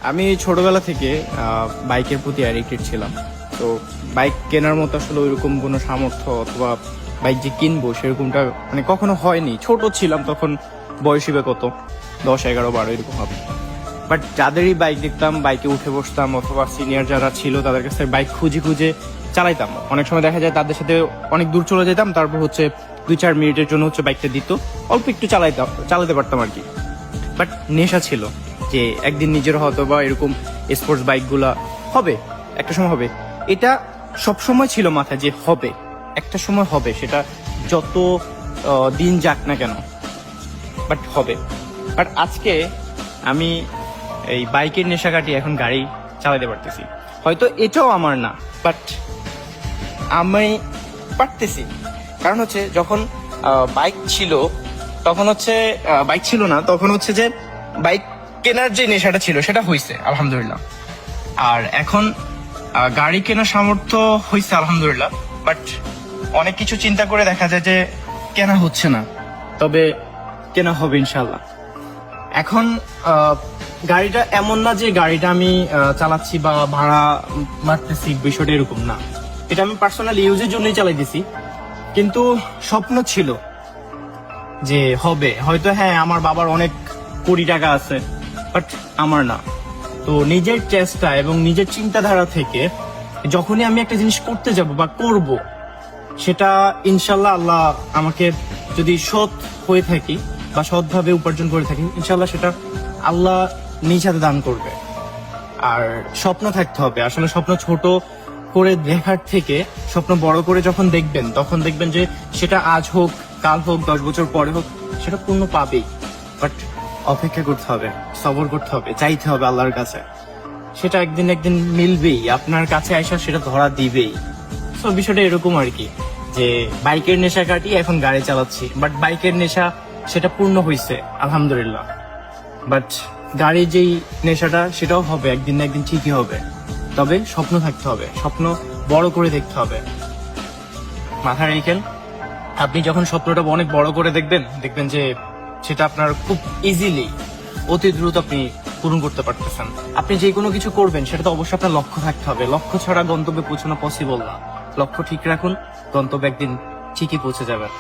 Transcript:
আমি ছোটবেলা থেকে বাইকের প্রতি অ্যাডিক্টেড ছিলাম। তো বাইক কেনার মতো আসলে ওইরকম কোনো সামর্থ্য অথবা বাইক যে কিনবো সেরকমটা মানে কখনো হয়নি। ছোট ছিলাম তখন, বয়স হবে কত, 10, 11, 12 এরকম হবে। বাট যাদেরই বাইক দেখতাম বাইকে উঠে বসতাম, অথবা সিনিয়র যারা ছিল তাদের কাছে বাইক খুঁজে খুঁজে চালাইতাম। অনেক সময় দেখা যায় তাদের সাথে অনেক দূর চলে যেতাম, তারপর 2-4 মিনিটের জন্য বাইকটা দিত, অল্প একটু চালাতে পারতাম আর কি। বাট নেশা ছিল যে একদিন নিজের হয়তো বা এরকম স্পোর্টস বাইকগুলা হবে, একটা সময় হবে। এটা সব সময় ছিল মাথায় যে হবে, একটা সময় হবে, সেটা যত দিন যাক না কেন, বাট হবে। বাট আজকে আমি এই বাইকের নেশা কাটিয়ে এখন গাড়ি চালাতে পারতেছি। হয়তো এটাও আমার না, বাট আমি পারতেছি। কারণ যখন বাইক ছিল তখন বাইক ছিল না, তখন যে বাইক কেনার যে নেশাটা ছিল সেটা হয়েছে আলহামদুলিল্লাহ। আর এখন গাড়ি কেনার সামর্থ্য হয়েছে আলহামদুলিল্লাহ, বাট অনেক কিছু চিন্তা করে দেখা যায় যে কেনা হচ্ছে না, তবে কেনা হবে ইনশাল্লাহ। এখন গাড়িটা এমন না যে গাড়িটা আমি চালাচ্ছি বা ভাড়া মারতেছি, বিষয়টা এরকম না। এটা আমি পার্সোনাল ইউজের জন্যই চালাইতেছি। কিন্তু স্বপ্ন ছিল যে হবে, হয়তো হ্যাঁ আমার বাবার অনেক কোটি টাকা আছে, বাট আমার না। তো নিজের চেষ্টা এবং নিজের চিন্তাধারা থেকে যখনই আমি একটা জিনিস করতে যাব বা করব, সেটা ইনশাল্লাহ আল্লাহ আমাকে, যদি সৎ হয়ে থাকি বা সৎভাবে উপার্জন করে থাকি, ইনশাল্লাহ সেটা আল্লাহ নিজ হাতে দান করবে। আর স্বপ্ন থাকতে হবে। আসলে স্বপ্ন ছোট করে দেখার থেকে স্বপ্ন বড় করে যখন দেখবেন, তখন দেখবেন যে সেটা আজ হোক, কাল হোক, 10 বছর পরে হোক, সেটা পূর্ণ পাবেই। বাট অপেক্ষা করতে হবে, সবর করতে হবে, চাইতে হবে আল্লাহর কাছে। সেটা একদিন একদিন মিলবেই, আপনার কাছে আইসা সেটা ধরা দিবেই। তো বিষয়টা এরকম আর কি, যে বাইকের নেশা কাটিয়ে এখন গাড়ি চালাচ্ছি। বাট বাইকের নেশা সেটা পূর্ণ হয়েছে আলহামদুলিল্লাহ। বাট গাড়ির যেই নেশাটা সেটাও হবে একদিন না একদিন, ঠিকই হবে। তবে স্বপ্ন থাকতে হবে, স্বপ্ন বড় করে দেখতে হবে। মাথায় রেখেন, আপনি যখন স্বপ্নটা অনেক বড় করে দেখবেন যে সেটা আপনার খুব ইজিলি, অতি দ্রুত আপনি পূরণ করতে পারতেছেন। আপনি যে কোনো কিছু করবেন সেটা তো অবশ্যই আপনার লক্ষ্য থাকতে হবে। লক্ষ্য ছাড়া গন্তব্যে পৌঁছানো পসিবল না। লক্ষ্য ঠিক রাখুন, গন্তব্যে একদিন ঠিকই পৌঁছে যাবেন।